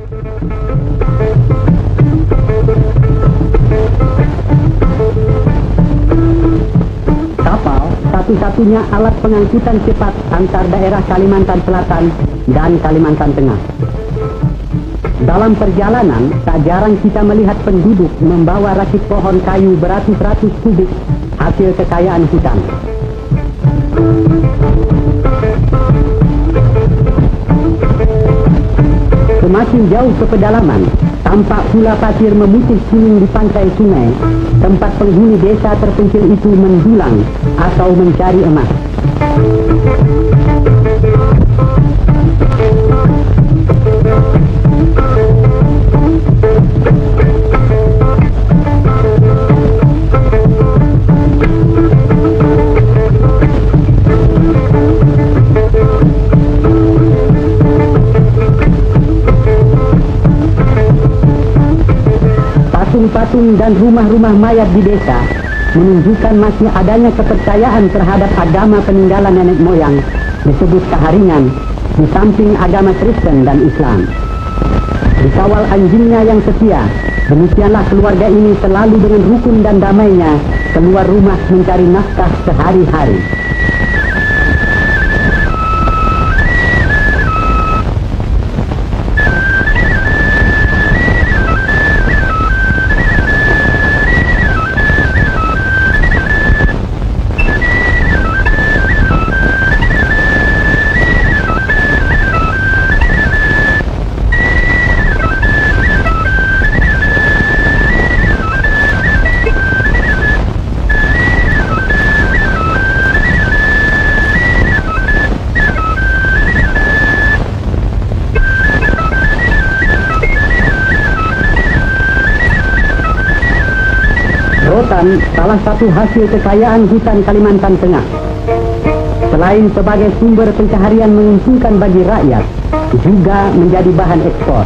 Kapal satu-satunya alat pengangkutan cepat antar daerah Kalimantan Selatan dan Kalimantan Tengah. Dalam perjalanan, tak jarang kita melihat penduduk membawa rakit pohon kayu beratus-ratus kubik hasil kekayaan hutan. Semakin jauh ke pedalaman, tampak pula pasir memutih kuning di pantai sungai, tempat penghuni desa terpencil itu mendulang atau mencari emas. Patung-patung dan rumah-rumah mayat di desa menunjukkan masih adanya kepercayaan terhadap agama peninggalan nenek moyang disebut Kaharingan, di samping agama Kristen dan Islam. Dikawal anjingnya yang setia, demikianlah keluarga ini selalu dengan rukun dan damainya keluar rumah mencari nafkah sehari-hari. Rotan salah satu hasil kekayaan hutan Kalimantan Tengah. Selain sebagai sumber pencaharian menguntungkan bagi rakyat, juga menjadi bahan ekspor.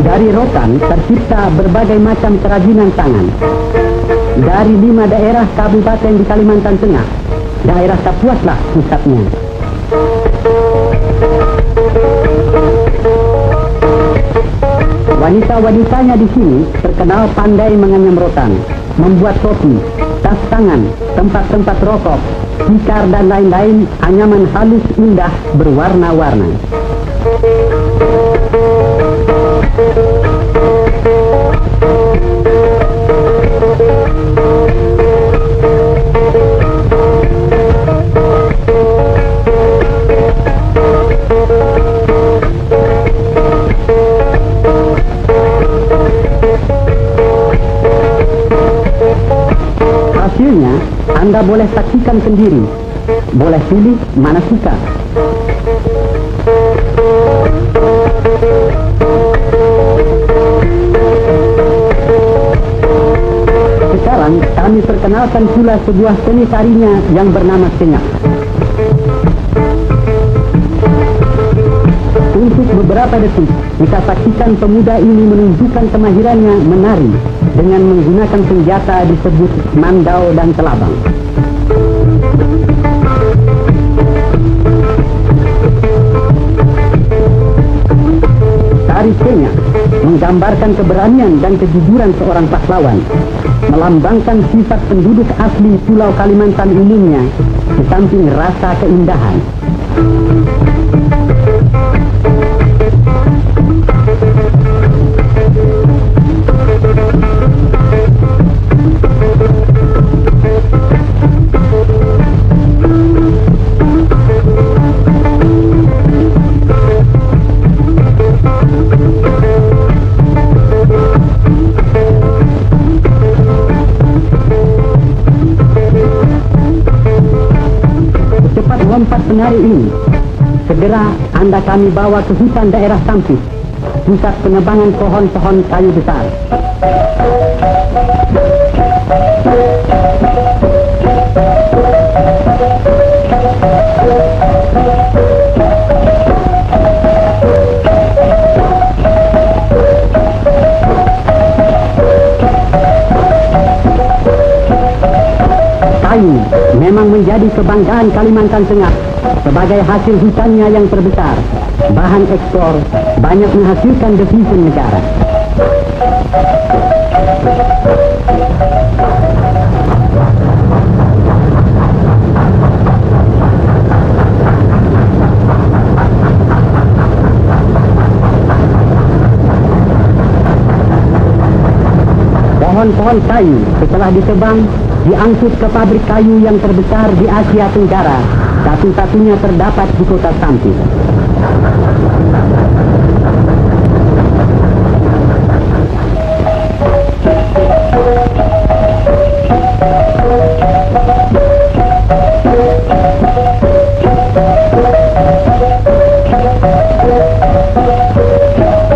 Dari rotan tercipta berbagai macam kerajinan tangan. Dari 5 daerah kabupaten di Kalimantan Tengah, daerah Kapuaslah pusatnya. Wanita-wanitanya di sini terkenal pandai menganyam rotan, membuat topi, tas tangan, tempat-tempat rokok, tikar dan lain-lain anyaman halus indah berwarna-warna. Hasilnya, Anda boleh saksikan sendiri, boleh pilih mana suka. Sekarang kami perkenalkan pula sebuah seni tarinya yang bernama Senyap. Untuk beberapa detik, kita saksikan pemuda ini menunjukkan kemahirannya menari dengan menggunakan senjata disebut mandau dan telabang. Tari Senyap menggambarkan keberanian dan kejujuran seorang pahlawan, melambangkan sifat penduduk asli Pulau Kalimantan umumnya, di samping rasa keindahan. Lompat penari ini, segera Anda kami bawa ke hutan daerah Sampit, pusat penebangan pohon-pohon kayu besar. Kayu memang menjadi kebanggaan Kalimantan Tengah sebagai hasil hutannya yang terbesar. Bahan ekspor banyak menghasilkan devisa negara. Pohon-pohon kayu setelah ditebang diangkut ke pabrik kayu yang terbesar di Asia Tenggara, satu-satunya terdapat di kota Sampit.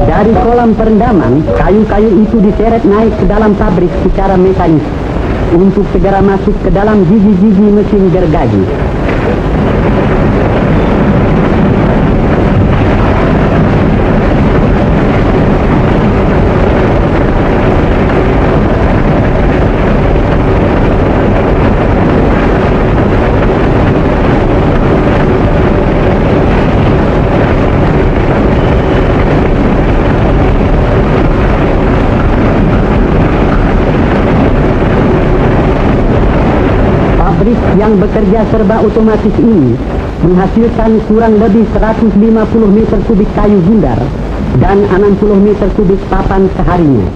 Dari kolam perendaman, kayu-kayu itu diseret naik ke dalam pabrik secara mekanis untuk segera masuk ke dalam gigi-gigi mesin gergaji. Yang bekerja serba otomatis ini menghasilkan kurang lebih 150 meter kubik kayu bundar dan 60 meter kubik papan seharinya.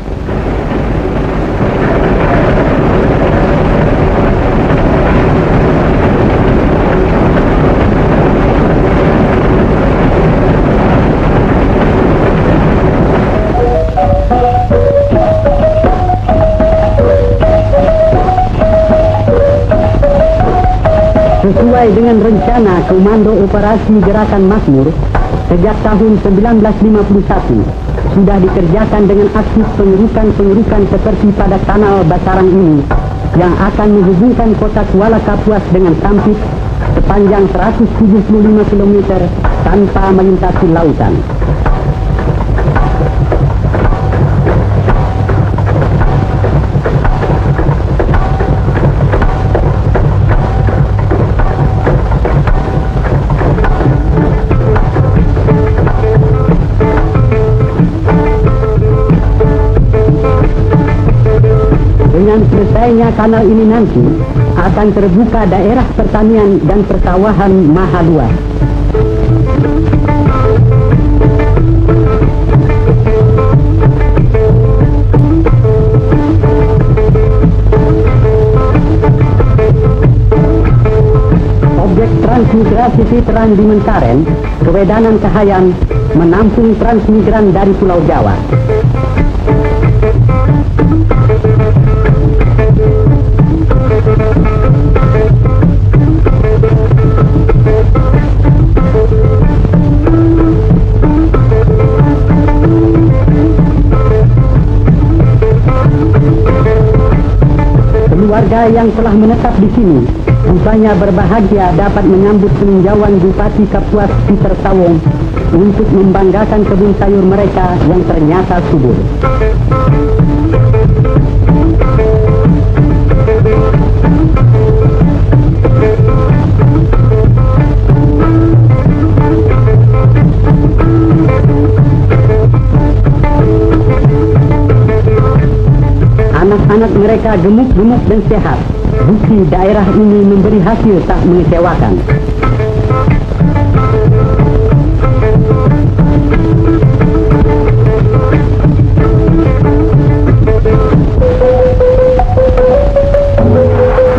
Sesuai dengan rencana Komando Operasi Gerakan Makmur, sejak tahun 1951 sudah dikerjakan dengan aktif pengerukan-pengerukan seperti pada kanal Basarang ini yang akan menghubungkan kota Kuala Kapuas dengan Sampit sepanjang 175 km tanpa melintasi lautan. Dengan selesainya kanal ini nanti akan terbuka daerah pertanian dan persawahan maha luas. Objek transmigrasi Veteran di Mentaren, Kewedanan Kahayan, menampung transmigran dari Pulau Jawa. Keluarga yang telah menetap di sini rupanya berbahagia dapat menyambut peninjauan Bupati Kapuas Peter Sawong untuk membanggakan kebun sayur mereka yang ternyata subur. Anak-anak mereka gemuk-gemuk dan sehat. Bukti daerah ini memberi hasil tak mengecewakan.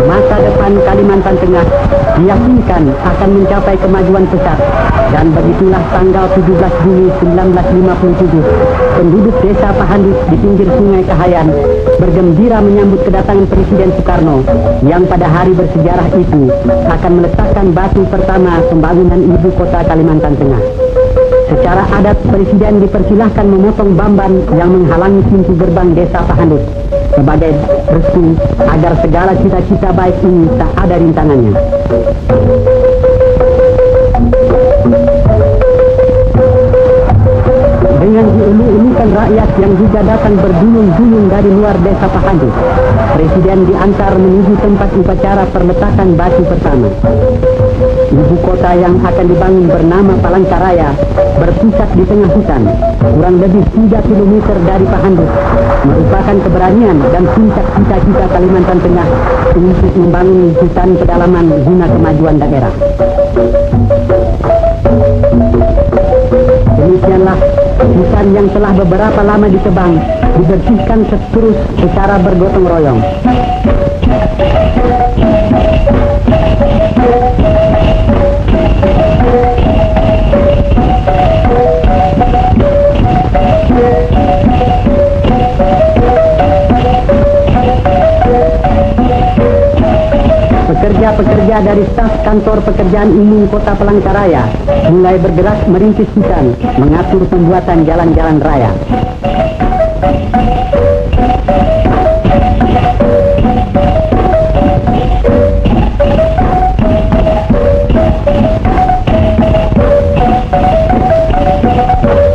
Masa depan Kalimantan Tengah diyakinkan akan mencapai kemajuan pesat, dan begitulah tanggal 17 Juli 1957 penduduk desa Pahandut di pinggir Sungai Kahayan bergembira menyambut kedatangan Presiden Soekarno yang pada hari bersejarah itu akan meletakkan batu pertama pembangunan ibu kota Kalimantan Tengah. Secara adat, Presiden dipersilahkan memotong bamban yang menghalangi pintu gerbang desa Pahandut sebagai restu agar segala cita-cita baik ini tak ada rintangannya. dengan dielu-elukan rakyat yang juga datang berduyung-duyung dari luar desa Pahandut, Presiden diantar menuju tempat upacara perletakan batu pertama. Ibu kota yang akan dibangun bernama Palangkaraya berpusat di tengah hutan, kurang lebih 3 km dari Pahandut, merupakan keberanian dan puncak cita-cita Kalimantan Tengah untuk membangun hutan pedalaman guna kemajuan daerah. Demikianlah hutan yang telah beberapa lama ditebang dibersihkan terus secara bergotong royong. Pekerja-pekerja dari staf kantor pekerjaan umum Kota Palangkaraya mulai bergerak merintis hutan, mengatur pembuatan jalan-jalan raya.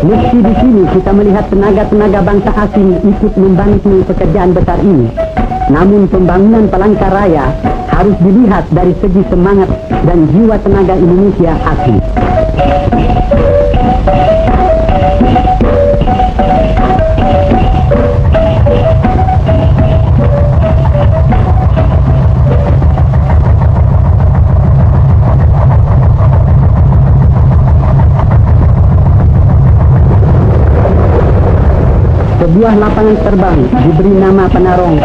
Meski di sini kita melihat tenaga-tenaga bangsa asing ikut membantu pekerjaan besar ini, namun pembangunan Palangkaraya harus dilihat dari segi semangat dan jiwa tenaga Indonesia asli. Sebuah lapangan terbang diberi nama Penarong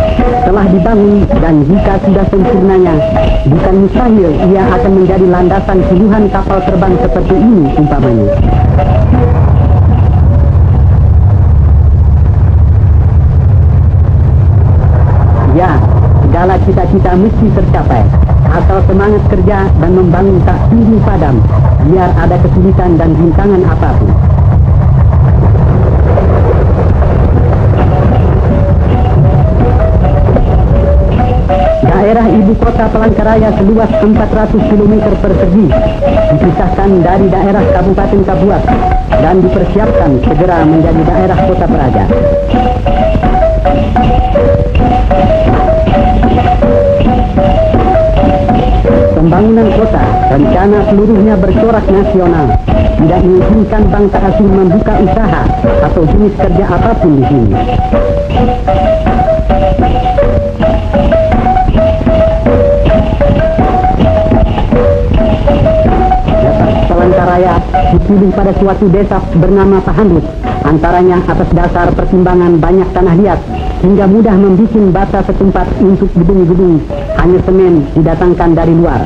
telah dibangun, dan jika sudah sempurnanya, bukan mustahil ia akan menjadi landasan puluhan kapal terbang seperti ini umpamanya. Ya, segala cita-cita mesti tercapai, asal semangat kerja dan membangun tak tunggu padam, biar ada kesulitan dan rintangan apapun. Daerah ibu kota Palangkaraya seluas 400 km persegi dipisahkan dari daerah Kabupaten Kabuat dan dipersiapkan segera menjadi daerah kota peraja. Pembangunan kota rencana seluruhnya bercorak nasional, tidak mengizinkan bangsa asing membuka usaha atau jenis kerja apapun di sini. Palangkaraya dipilih pada suatu desa bernama Pahandut, antaranya atas dasar pertimbangan banyak tanah liat hingga mudah membuat bata setempat untuk gedung-gedung, hanya semen didatangkan dari luar.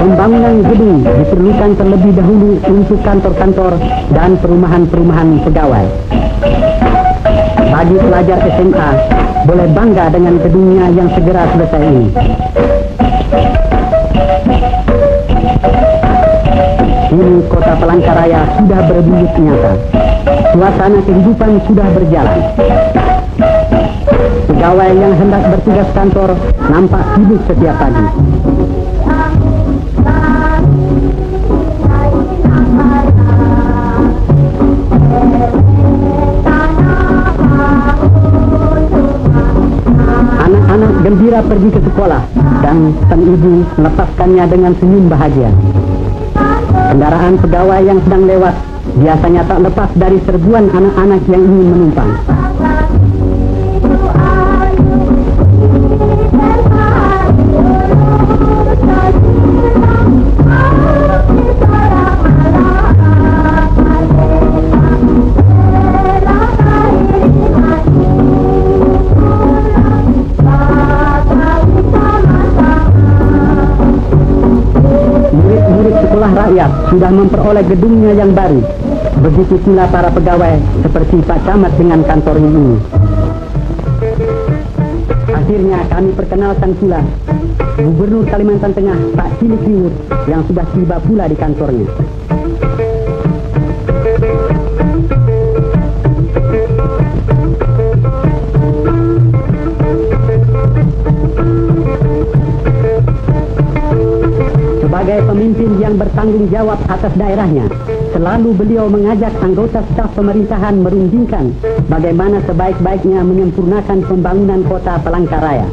Pembangunan gedung diperlukan terlebih dahulu untuk kantor-kantor dan perumahan-perumahan pegawai. Bagi pelajar SMA, boleh bangga dengan gedungnya yang segera selesai ini. Kini kota Palangkaraya sudah berwujud nyata. Suasana kehidupan sudah berjalan. Pegawai yang hendak bertugas kantor nampak sibuk setiap pagi. Anak-anak gembira pergi ke sekolah dan sang ibu melepaskannya dengan senyum bahagia. Kendaraan pegawai yang sedang lewat biasanya tak lepas dari serbuan anak-anak yang ingin menumpang. Rakyat sudah memperoleh gedungnya yang baru. Begitu pula para pegawai seperti Pak Camat dengan kantornya ini. Akhirnya kami perkenalkan pula Gubernur Kalimantan Tengah Pak Cilik Riwut yang sudah tiba pula di kantornya. Sebagai pemimpin yang bertanggung jawab atas daerahnya, selalu beliau mengajak anggota staf pemerintahan merundingkan bagaimana sebaik-baiknya menyempurnakan pembangunan kota Palangkaraya.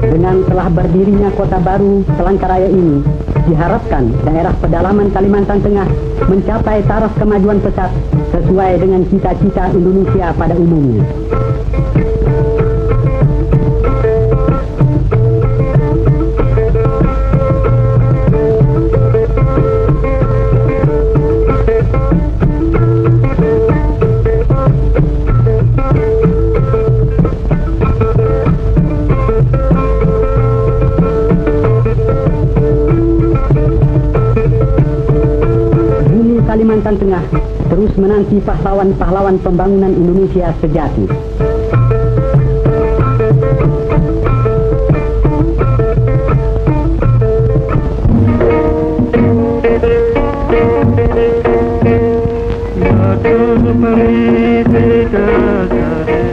Dengan telah berdirinya kota baru Palangkaraya ini, diharapkan daerah pedalaman Kalimantan Tengah mencapai taraf kemajuan pesat sesuai dengan cita-cita Indonesia pada umumnya. Kalimantan Tengah terus menanti pahlawan-pahlawan pembangunan Indonesia sejati.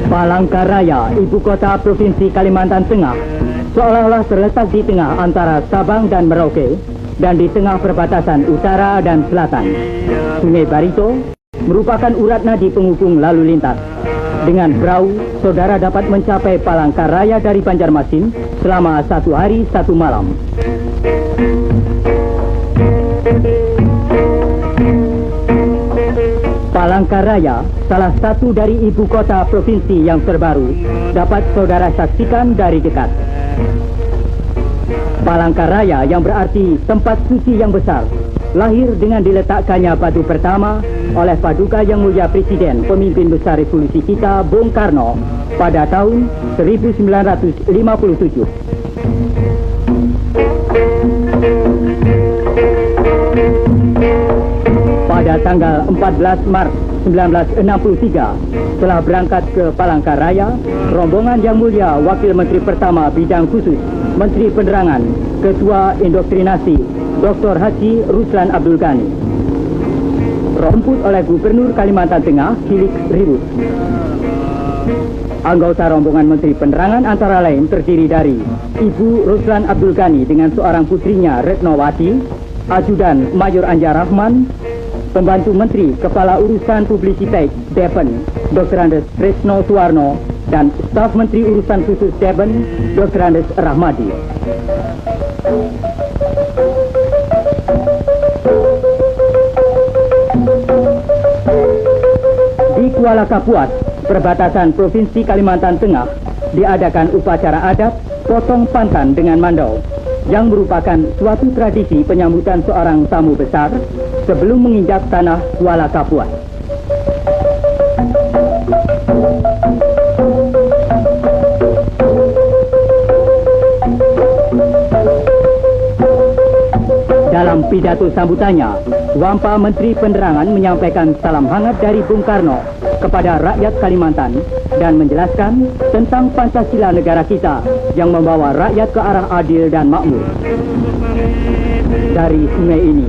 Palangkaraya, ibu kota provinsi Kalimantan Tengah, seolah-olah terletak di tengah antara Sabang dan Merauke, dan di tengah perbatasan utara dan selatan. Sungai Barito merupakan urat nadi penghubung lalu lintas. Dengan perahu, saudara dapat mencapai Palangkaraya dari Banjarmasin selama 1 hari 1 malam. Palangkaraya, salah satu dari ibu kota provinsi yang terbaru, dapat saudara saksikan dari dekat. Palangkaraya yang berarti tempat suci yang besar, lahir dengan diletakkannya batu pertama oleh Paduka Yang Mulia Presiden Pemimpin Besar Revolusi kita, Bung Karno, pada tahun 1957. Pada tanggal 14 Maret 1963, telah berangkat ke Palangkaraya rombongan Yang Mulia Wakil Menteri Pertama Bidang Khusus Menteri Penerangan, Ketua Indoktrinasi, Dr. Haji Ruslan Abdul Ghani. Romput oleh Gubernur Kalimantan Tengah, Hilik Ribut. Anggota rombongan Menteri Penerangan antara lain terdiri dari Ibu Ruslan Abdul Ghani dengan seorang putrinya Retnowati, Ajudan Mayor Anja Rahman, Pembantu Menteri Kepala Urusan Publisitas Depen, Dr. Andes Tresno Suwarno, dan Staf Menteri Urusan Khusus Depen, Dr. Andes Rahmadi. Di Kuala Kapuas, perbatasan Provinsi Kalimantan Tengah, diadakan upacara adat potong pantan dengan mandau, yang merupakan suatu tradisi penyambutan seorang tamu besar sebelum menginjak tanah Kuala Kapuas. Dalam pidato sambutannya, Wampa Menteri Penerangan menyampaikan salam hangat dari Bung Karno kepada rakyat Kalimantan dan menjelaskan tentang Pancasila negara kita yang membawa rakyat ke arah adil dan makmur. Dari sungai ini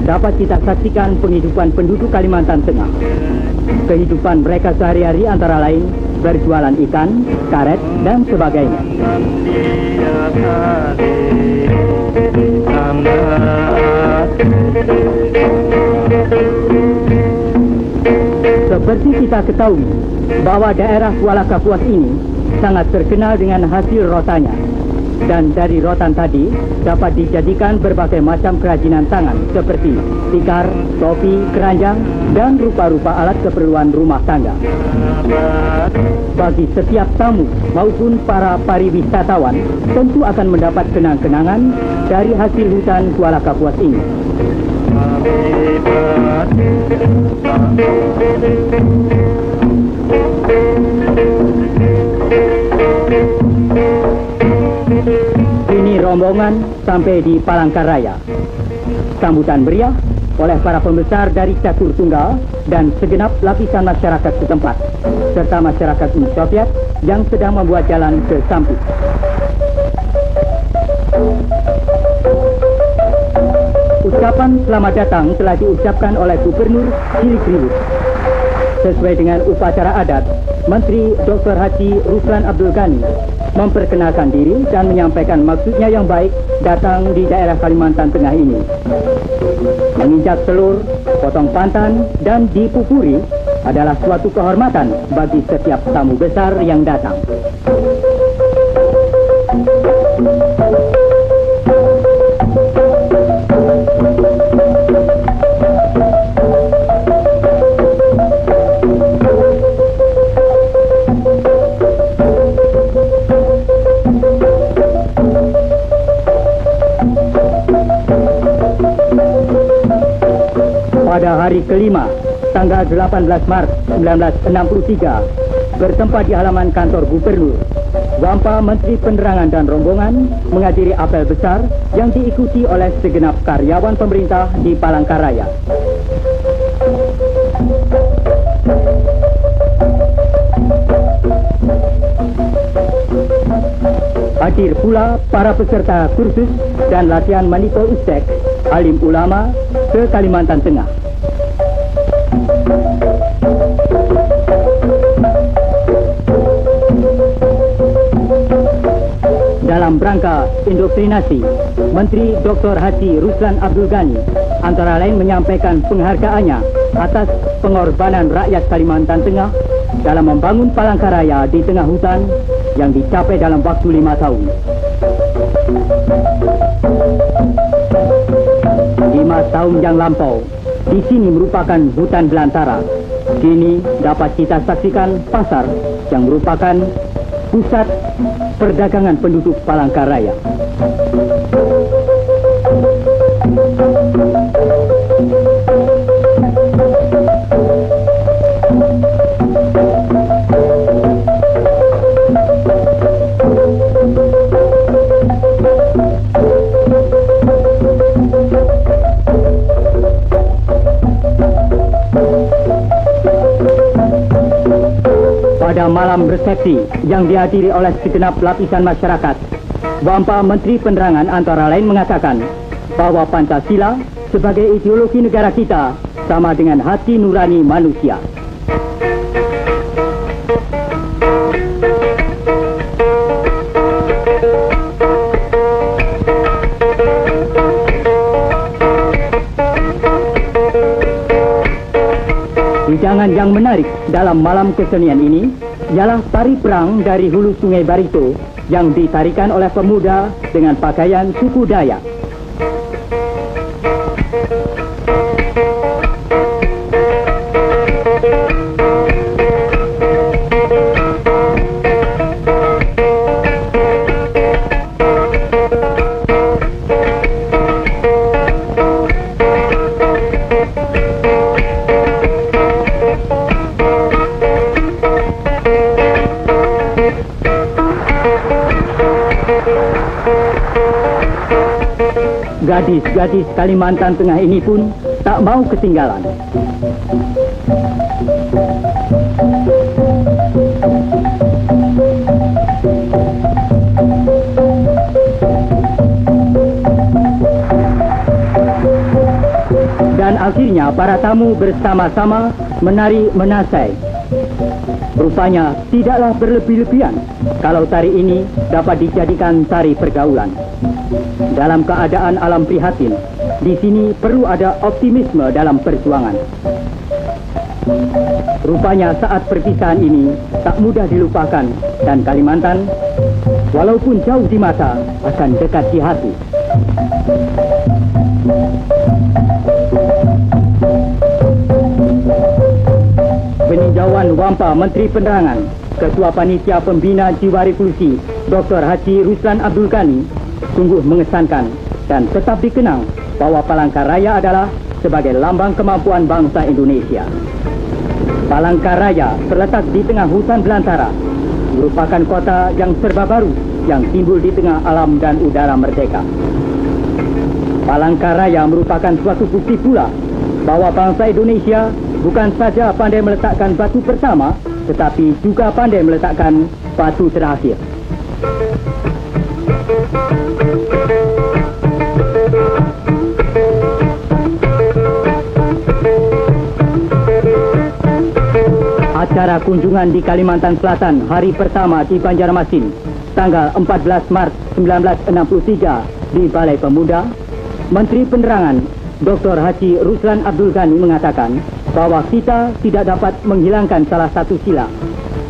dapat kita saksikan penghidupan penduduk Kalimantan Tengah. Kehidupan mereka sehari-hari antara lain berjualan ikan, karet, dan sebagainya. Seperti kita ketahui bahwa daerah Kuala Kapuas ini sangat terkenal dengan hasil rotannya. Dan dari rotan tadi dapat dijadikan berbagai macam kerajinan tangan seperti tikar, topi, keranjang, dan rupa-rupa alat keperluan rumah tangga. Bagi setiap tamu maupun para pariwisatawan tentu akan mendapat kenang-kenangan dari hasil hutan Kuala Kapuas ini. Kini rombongan sampai di Palangkaraya. Sambutan meriah oleh para pembesar dari Catur Tunggal dan segenap lapisan masyarakat setempat, serta masyarakat Uni Soviet yang sedang membuat jalan ke Sampit. Ucapan selamat datang telah diucapkan oleh Gubernur Hilik Ribut. Sesuai dengan upacara adat, Menteri Dr. Haji Ruslan Abdul Ghani memperkenalkan diri dan menyampaikan maksudnya yang baik datang di daerah Kalimantan Tengah ini. Menginjak telur, potong pantan, dan dipupuri adalah suatu kehormatan bagi setiap tamu besar yang datang. Pada hari kelima, tanggal 18 Maret 1963, bertempat di halaman kantor Gubernur, Wampa Menteri Penerangan dan rombongan menghadiri apel besar yang diikuti oleh segenap karyawan pemerintah di Palangkaraya. Hadir pula para peserta kursus dan latihan Manipul Ustek, alim ulama ke Kalimantan Tengah. Dalam rangka indoktrinasi, Menteri Dr. Haji Ruslan Abdul Ghani antara lain menyampaikan penghargaannya atas pengorbanan rakyat Kalimantan Tengah dalam membangun Palangkaraya di tengah hutan yang dicapai dalam waktu 5 tahun. 5 tahun yang lampau, di sini merupakan hutan belantara. Kini dapat kita saksikan pasar yang merupakan pusat perdagangan penduduk Palangkaraya. Pada malam resepsi yang dihadiri oleh segenap lapisan masyarakat, Wampa Menteri Penerangan antara lain mengatakan bahwa Pancasila sebagai ideologi negara kita sama dengan hati nurani manusia. Hidangan yang menarik dalam malam kesenian ini ialah tari perang dari hulu Sungai Barito yang ditarikan oleh pemuda dengan pakaian suku Dayak. Gadis-gadis Kalimantan Tengah ini pun tak mau ketinggalan. Dan akhirnya para tamu bersama-sama menari menasai. Rupanya tidaklah berlebih-lebihan kalau tari ini dapat dijadikan tari pergaulan. Dalam keadaan alam prihatin, di sini perlu ada optimisme dalam perjuangan. Rupanya saat perpisahan ini tak mudah dilupakan dan Kalimantan, walaupun jauh di mata, akan dekat di hati. Peninjauan Wampa Menteri Penerangan, Ketua Panitia Pembina Jiwa Revolusi, Dr. Haji Ruslan Abdul Ghani, sungguh mengesankan dan tetap dikenang bahwa Palangkaraya adalah sebagai lambang kemampuan bangsa Indonesia. Palangkaraya terletak di tengah hutan belantara, merupakan kota yang serba baru yang timbul di tengah alam dan udara merdeka. Palangkaraya merupakan suatu bukti pula bahwa bangsa Indonesia bukan saja pandai meletakkan batu pertama, tetapi juga pandai meletakkan batu terakhir. Acara kunjungan di Kalimantan Selatan hari pertama di Banjarmasin, tanggal 14 Maret 1963 di Balai Pemuda. Menteri Penerangan Dr. Haji Ruslan Abdul Ghani mengatakan bahwa kita tidak dapat menghilangkan salah satu sila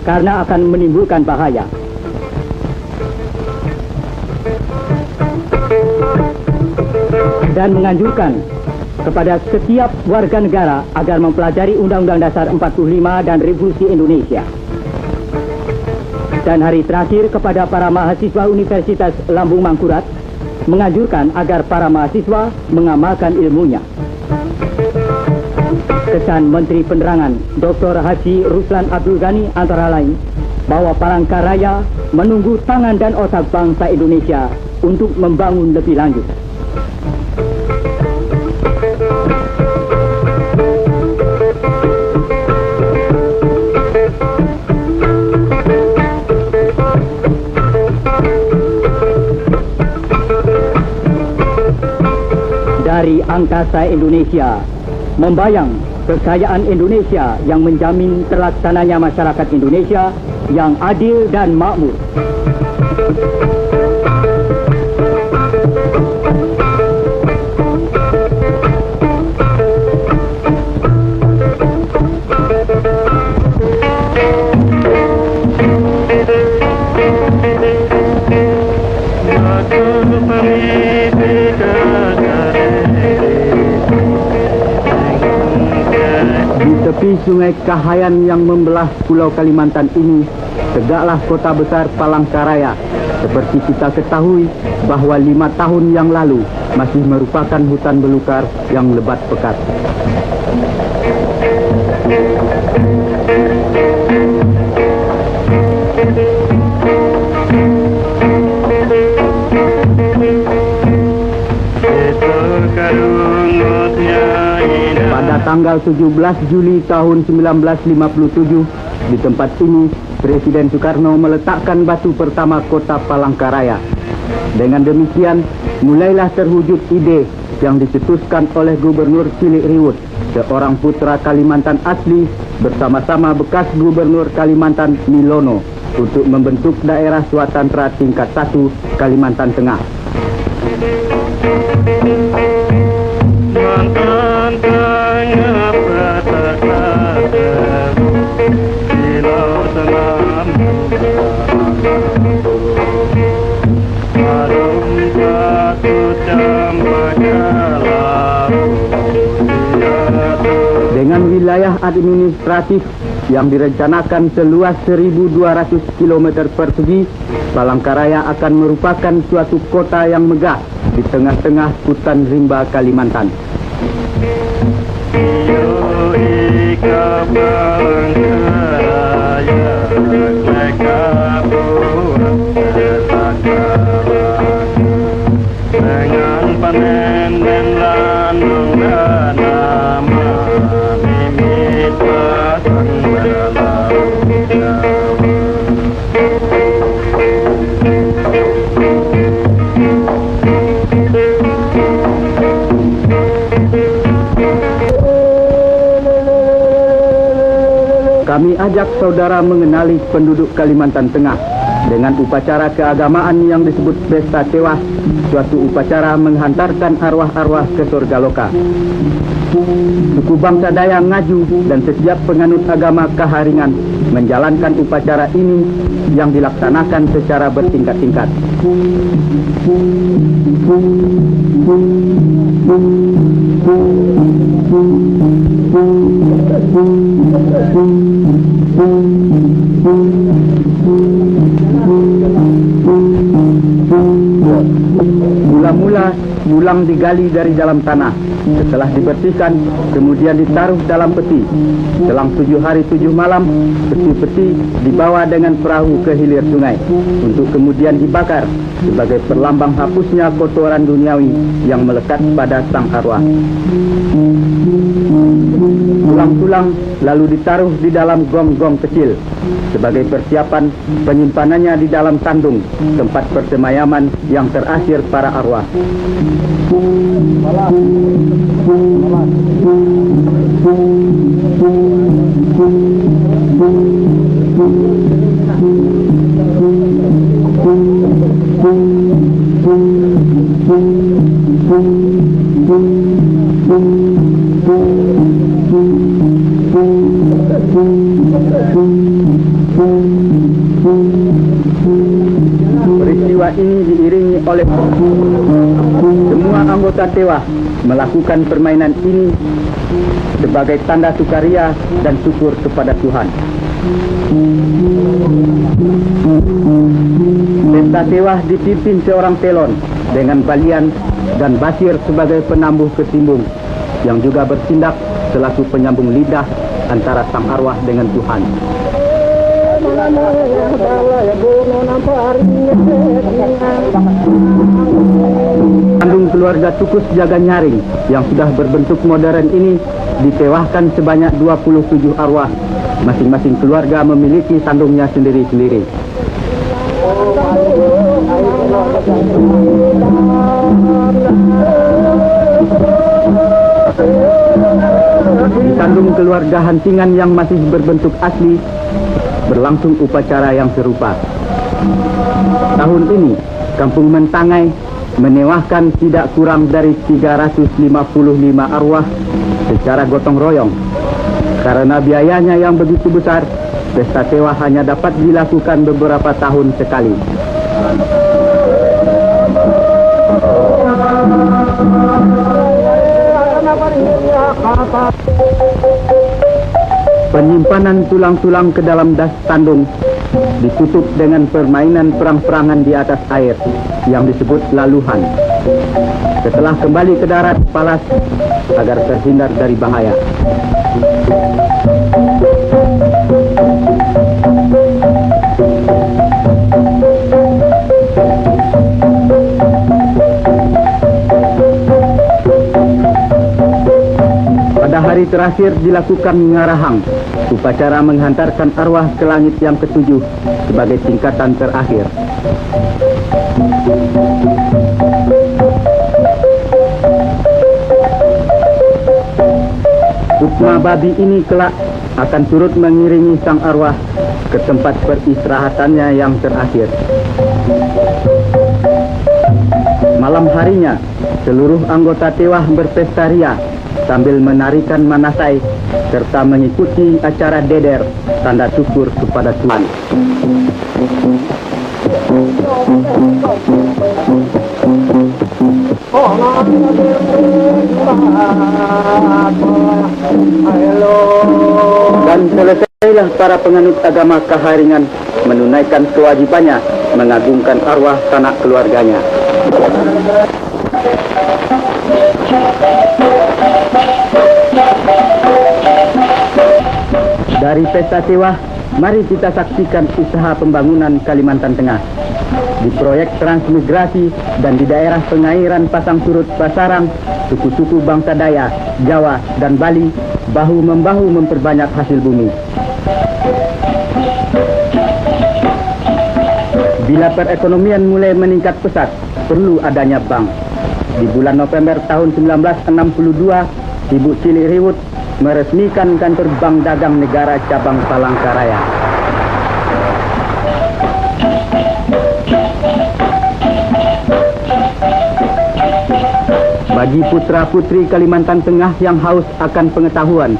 karena akan menimbulkan bahaya. Dan menganjurkan kepada setiap warga negara agar mempelajari Undang-Undang Dasar 45 dan Revolusi Indonesia. Dan hari terakhir kepada para mahasiswa Universitas Lambung Mangkurat, menganjurkan agar para mahasiswa mengamalkan ilmunya. Kesan Menteri Penerangan Dr. Haji Ruslan Abdul Ghani antara lain bahwa Palangkaraya menunggu tangan dan otak bangsa Indonesia untuk membangun lebih lanjut. Dari angkasa Indonesia membayang kekayaan Indonesia yang menjamin terlaksananya masyarakat Indonesia yang adil dan makmur. Tepi Sungai Kahayan yang membelah Pulau Kalimantan ini, tegaklah kota besar Palangkaraya. Seperti kita ketahui bahwa 5 tahun yang lalu masih merupakan hutan belukar yang lebat pekat. Pada tanggal 17 Juli tahun 1957, di tempat ini, Presiden Soekarno meletakkan batu pertama kota Palangkaraya. Dengan demikian, mulailah terwujud ide yang dicetuskan oleh Gubernur Cilik Riwut, seorang putra Kalimantan asli, bersama-sama bekas Gubernur Kalimantan Milono, untuk membentuk daerah Swatantra tingkat 1 Kalimantan Tengah. Dengan wilayah administratif yang direncanakan seluas 1.200 km persegi, Palangkaraya akan merupakan suatu kota yang megah di tengah-tengah hutan rimba Kalimantan. Kami ajak saudara mengenali penduduk Kalimantan Tengah dengan upacara keagamaan yang disebut Pesta Tewas, suatu upacara menghantarkan arwah-arwah ke surga loka. Suku bangsa Dayak Ngaju dan setiap penganut agama Kaharingan menjalankan upacara ini yang dilaksanakan secara bertingkat-tingkat. Mula-mula tulang digali dari dalam tanah. Setelah dibersihkan, kemudian ditaruh dalam peti. Selang 7 hari 7 malam, peti-peti dibawa dengan perahu ke hilir sungai untuk kemudian dibakar sebagai perlambang hapusnya kotoran duniawi yang melekat pada sang arwah. Tulang-tulang lalu ditaruh di dalam gong-gong kecil sebagai persiapan penyimpanannya di dalam sandung, tempat persemayaman yang terakhir para arwah. Peristiwa ini diiringi oleh semua anggota Dewa melakukan permainan ini sebagai tanda sukaria dan syukur kepada Tuhan. Pesta Dewa dipimpin seorang telon dengan balian dan basir sebagai penambuh kesimbung yang juga bertindak selaku penyambung lidah antara sang arwah dengan Tuhan. Kandung keluarga Tukus Jaga Nyaring yang sudah berbentuk modern ini ditewahkan sebanyak 27 arwah. Masing-masing keluarga memiliki sandungnya sendiri-sendiri. Di kandung keluarga Hantingan yang masih berbentuk asli, berlangsung upacara yang serupa. Tahun ini, Kampung Mentangai menewahkan tidak kurang dari 355 arwah secara gotong royong. Karena biayanya yang begitu besar, pesta tewa hanya dapat dilakukan beberapa tahun sekali. Penyimpanan tulang-tulang ke dalam das tandung ditutup dengan permainan perang-perangan di atas air yang disebut laluhan. Setelah kembali ke darat, palas agar terhindar dari bahaya. Pada hari terakhir dilakukan ngarahang, upacara menghantarkan arwah ke langit yang ketujuh sebagai tingkatan terakhir. Ukma babi ini kelak akan turut mengiringi sang arwah ke tempat peristirahatannya yang terakhir. Malam harinya, seluruh anggota Tewah berpesta ria sambil menarikan manasai serta mengikuti acara deder tanda syukur kepada Tuhan. Dan selesailah para penganut agama Kaharingan menunaikan kewajibannya mengagungkan arwah sanak keluarganya. Dari pesta Tewah, mari kita saksikan usaha pembangunan Kalimantan Tengah. Di proyek transmigrasi dan di daerah pengairan Pasang Surut Pasarang, suku-suku bangsa Dayak, Jawa, dan Bali bahu-membahu memperbanyak hasil bumi. Bila perekonomian mulai meningkat pesat, perlu adanya bank. Di bulan November tahun 1962, Ibu Cilik Riwut meresmikan kantor Bank Dagang Negara Cabang Palangkaraya. Bagi putra-putri Kalimantan Tengah yang haus akan pengetahuan,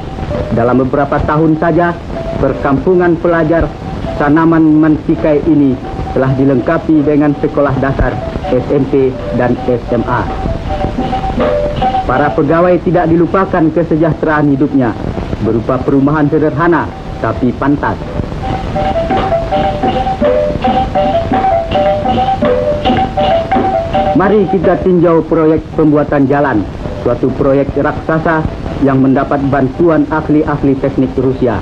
dalam beberapa tahun saja, perkampungan pelajar Tanaman Mansikai ini telah dilengkapi dengan sekolah dasar, SMP, dan SMA. Para pegawai tidak dilupakan kesejahteraan hidupnya, berupa perumahan sederhana tapi pantas. Mari kita tinjau proyek pembuatan jalan, suatu proyek raksasa yang mendapat bantuan ahli-ahli teknik Rusia.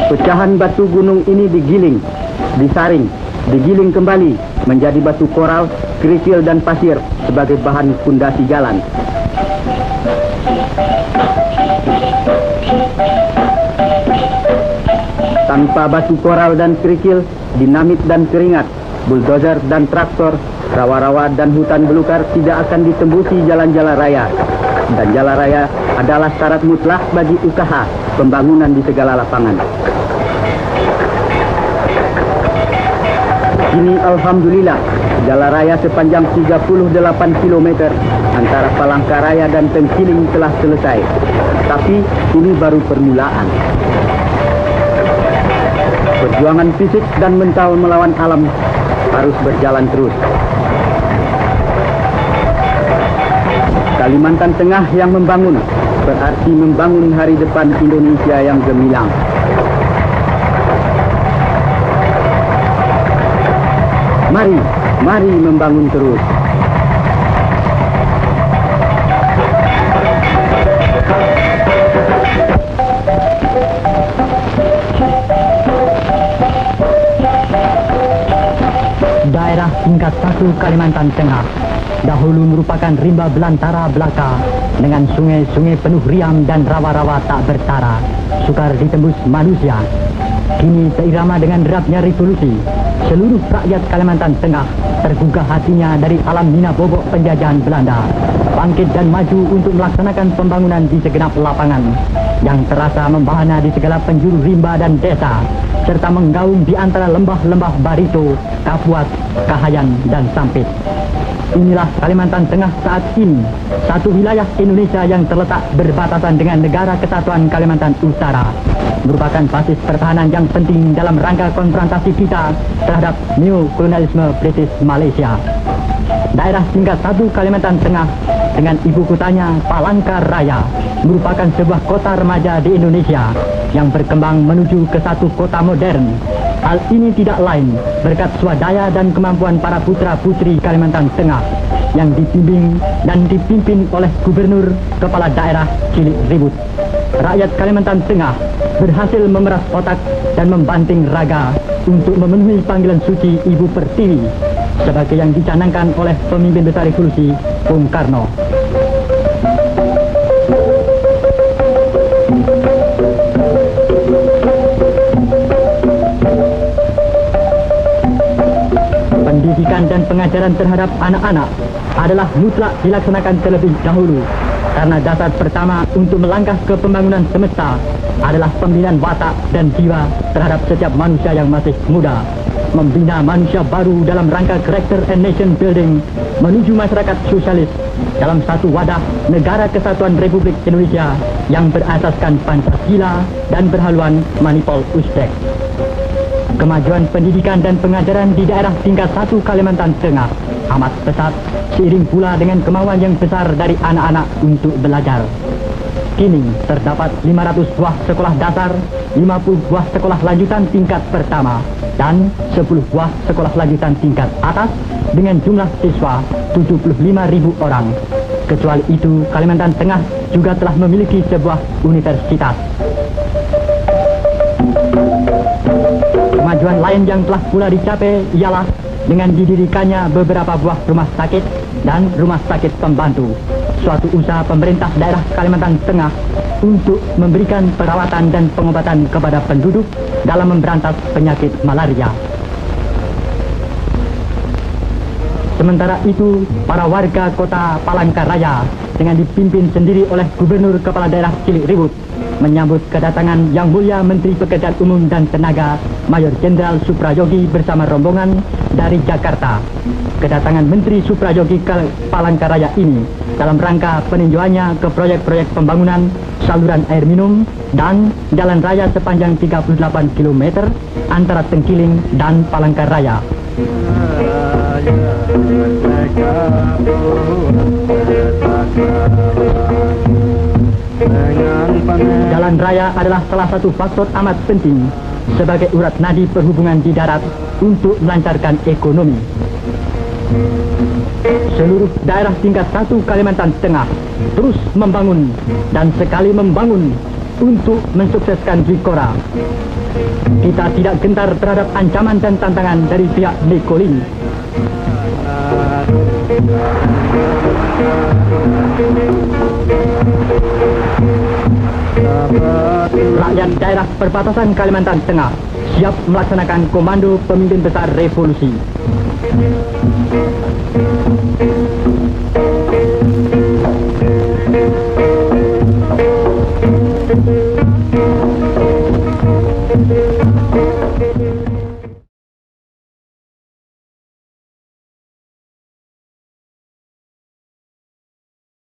Pecahan batu gunung ini digiling, disaring, digiling kembali menjadi batu koral, kerikil, dan pasir sebagai bahan pondasi jalan. Tanpa batu koral dan kerikil, dinamit dan keringat, buldozer dan traktor, rawa-rawa dan hutan belukar tidak akan ditembusi jalan-jalan raya. dan jalan raya adalah syarat mutlak bagi usaha pembangunan di segala lapangan. Kini alhamdulillah, jalan raya sepanjang 38 km antara Palangkaraya dan Tengkiling telah selesai. Tapi ini baru permulaan. Perjuangan fisik dan mental melawan alam harus berjalan terus. Kalimantan Tengah yang membangun berarti membangun hari depan Indonesia yang gemilang. Mari membangun terus. Daerah tingkat 1 Kalimantan Tengah dahulu merupakan rimba belantara belaka dengan sungai-sungai penuh riam dan rawa-rawa tak bertara, sukar ditembus manusia. Kini seirama dengan derapnya revolusi, seluruh rakyat Kalimantan Tengah tergugah hatinya dari alam nina bobok penjajahan Belanda, bangkit dan maju untuk melaksanakan pembangunan di segenap lapangan yang terasa membahana di segala penjuru rimba dan desa, serta menggaung di antara lembah-lembah Barito, Kapuas, Kahayan, dan Sampit. Inilah Kalimantan Tengah saat ini, satu wilayah Indonesia yang terletak berbatasan dengan Negara Kesatuan Kalimantan Utara, merupakan basis pertahanan yang penting dalam rangka konfrontasi kita terhadap neokolonialisme British Malaysia. Daerah tingkat 1 Kalimantan Tengah dengan ibu kotanya Palangkaraya merupakan sebuah kota remaja di Indonesia yang berkembang menuju ke satu kota modern. Hal ini tidak lain berkat swadaya dan kemampuan para putra-putri Kalimantan Tengah yang dibimbing dan dipimpin oleh Gubernur Kepala Daerah Cilik Ribut. Rakyat Kalimantan Tengah berhasil memeras otak dan membanting raga untuk memenuhi panggilan suci Ibu Pertiwi sebagai yang dicanangkan oleh pemimpin besar revolusi Bung Karno. Pendidikan dan pengajaran terhadap anak-anak adalah mutlak dilaksanakan terlebih dahulu, karena dasar pertama untuk melangkah ke pembangunan semesta adalah pembinaan watak dan jiwa terhadap setiap manusia yang masih muda. Membina manusia baru dalam rangka character and nation building menuju masyarakat sosialis dalam satu wadah Negara Kesatuan Republik Indonesia yang berasaskan Pancasila dan berhaluan Manipol Uzbek. Kemajuan pendidikan dan pengajaran di daerah tingkat 1 Kalimantan Tengah amat pesat, seiring pula dengan kemauan yang besar dari anak-anak untuk belajar. Kini terdapat 500 buah sekolah dasar, 50 buah sekolah lanjutan tingkat pertama, dan 10 buah sekolah lanjutan tingkat atas dengan jumlah siswa 75.000 orang. Kecuali itu, Kalimantan Tengah juga telah memiliki sebuah universitas. Kemajuan lain yang telah pula dicapai ialah dengan didirikannya beberapa buah rumah sakit dan rumah sakit pembantu, suatu usaha pemerintah daerah Kalimantan Tengah untuk memberikan perawatan dan pengobatan kepada penduduk dalam memberantas penyakit malaria. Sementara itu, para warga kota Palangkaraya dengan dipimpin sendiri oleh Gubernur Kepala Daerah Cilik Ribut menyambut kedatangan Yang Mulia Menteri Pekerjaan Umum dan Tenaga Mayor Jenderal Suprayogi bersama rombongan dari Jakarta. Kedatangan Menteri Suprayogi ke Palangkaraya ini dalam rangka peninjauannya ke proyek-proyek pembangunan saluran air minum dan jalan raya sepanjang 38 km antara Tengkiling dan Palangkaraya. Jalan raya adalah salah satu faktor amat penting sebagai urat nadi perhubungan di darat untuk melancarkan ekonomi. Seluruh daerah tingkat 1 Kalimantan Tengah terus membangun dan sekali membangun untuk mensukseskan Wikora. Kita tidak gentar terhadap ancaman dan tantangan dari pihak nekoloni. Rakyat daerah perbatasan Kalimantan Tengah siap melaksanakan komando pemimpin besar revolusi.